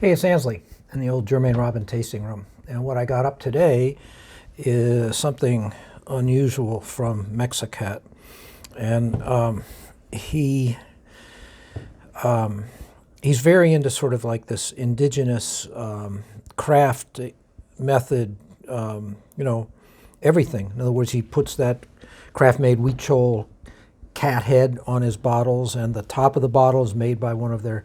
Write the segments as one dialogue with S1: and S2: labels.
S1: Hey, it's Ansley in the old Germain Robin tasting room. And what I got up today is something unusual from Mexicat. And he's very into sort of like this indigenous craft method, everything. In other words, he puts that craft-made Huichol cat head on his bottles, and the top of the bottle is made by one of their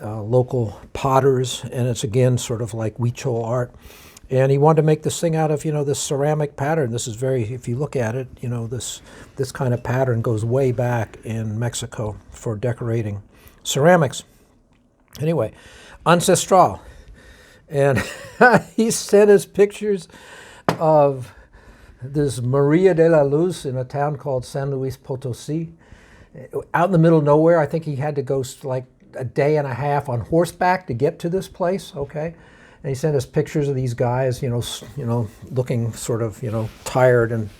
S1: local potters, and it's again sort of like Huichol art. And he wanted to make this thing out of, this ceramic pattern. This is very, if you look at it, this kind of pattern goes way back in Mexico for decorating ceramics. Anyway, Ancestral. And he sent us pictures of this Maria de la Luz in a town called San Luis Potosi, out in the middle of nowhere. I think he had to go like a day and a half on horseback to get to this place, okay? And he sent us pictures of these guys, looking sort of, tired and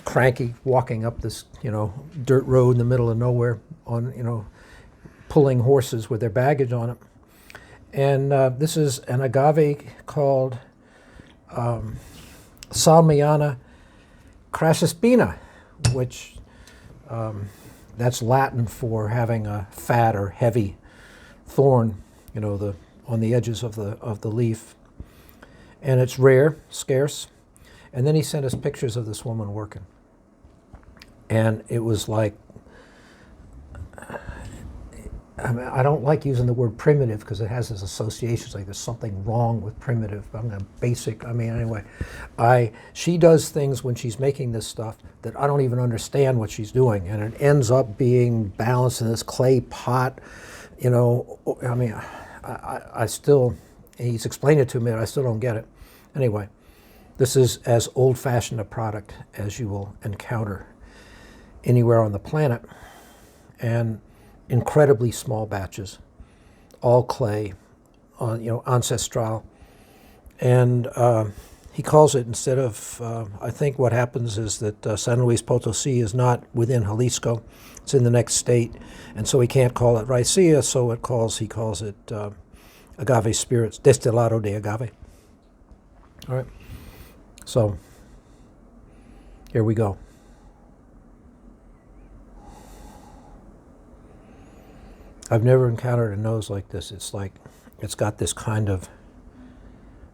S1: cranky, walking up this, dirt road in the middle of nowhere on, pulling horses with their baggage on it. And this is an agave called Salmiana crassuspina, which that's Latin for having a fat or heavy thorn, on the edges of the leaf. And it's rare, scarce. And then he sent us pictures of this woman working. And it was like, I don't like using the word primitive because it has this associations like there's something wrong with primitive. I'm a basic, anyway. She does things when she's making this stuff that I don't even understand what she's doing. And it ends up being balanced in this clay pot, I still, he's explained it to me, but I still don't get it. Anyway, this is as old-fashioned a product as you will encounter anywhere on the planet. And incredibly small batches, all clay, ancestral. And he calls it, instead of, I think what happens is that San Luis Potosi is not within Jalisco, it's in the next state, and so he can't call it raicillas, so he calls it agave spirits, Destilado de Agave. All right, so here we go. I've never encountered a nose like this. It's like, it's got this kind of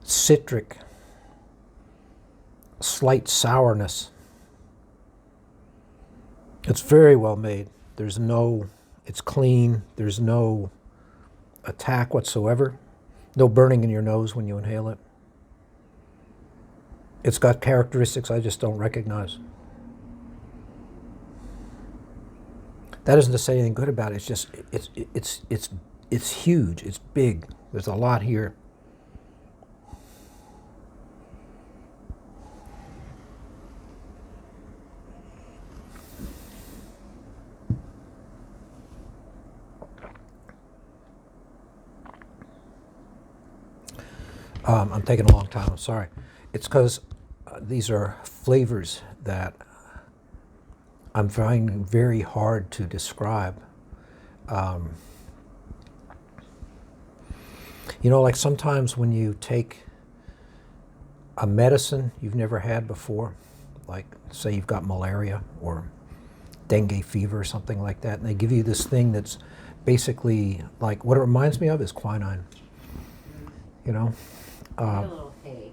S1: citric, slight sourness. It's very well made. It's clean. There's no attack whatsoever. No burning in your nose when you inhale it. It's got characteristics I just don't recognize. That isn't to say anything good about it. It's just, it's huge. It's big. There's a lot here. I'm taking a long time. I'm sorry. It's because these are flavors that I'm finding very hard to describe. Like sometimes when you take a medicine you've never had before, like say you've got malaria or dengue fever or something like that, and they give you this thing that's basically like, what it reminds me of is quinine.
S2: A little hay.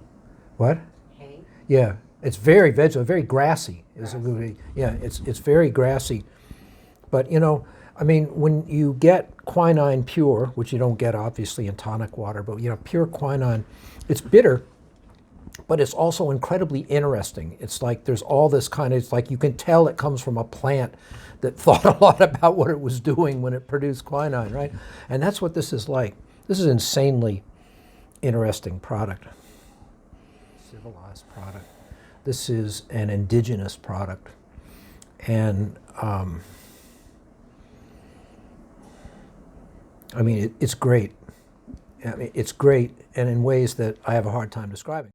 S1: What?
S2: Hay?
S1: Yeah. It's very vegetable, very grassy. It's very grassy. But, when you get quinine pure, which you don't get obviously in tonic water, but, pure quinine, it's bitter, but it's also incredibly interesting. It's like there's all this it's like you can tell it comes from a plant that thought a lot about what it was doing when it produced quinine, right? And that's what this is like. This is an insanely interesting product. Civilized product. This is an indigenous product, and it's great. It's great, and in ways that I have a hard time describing.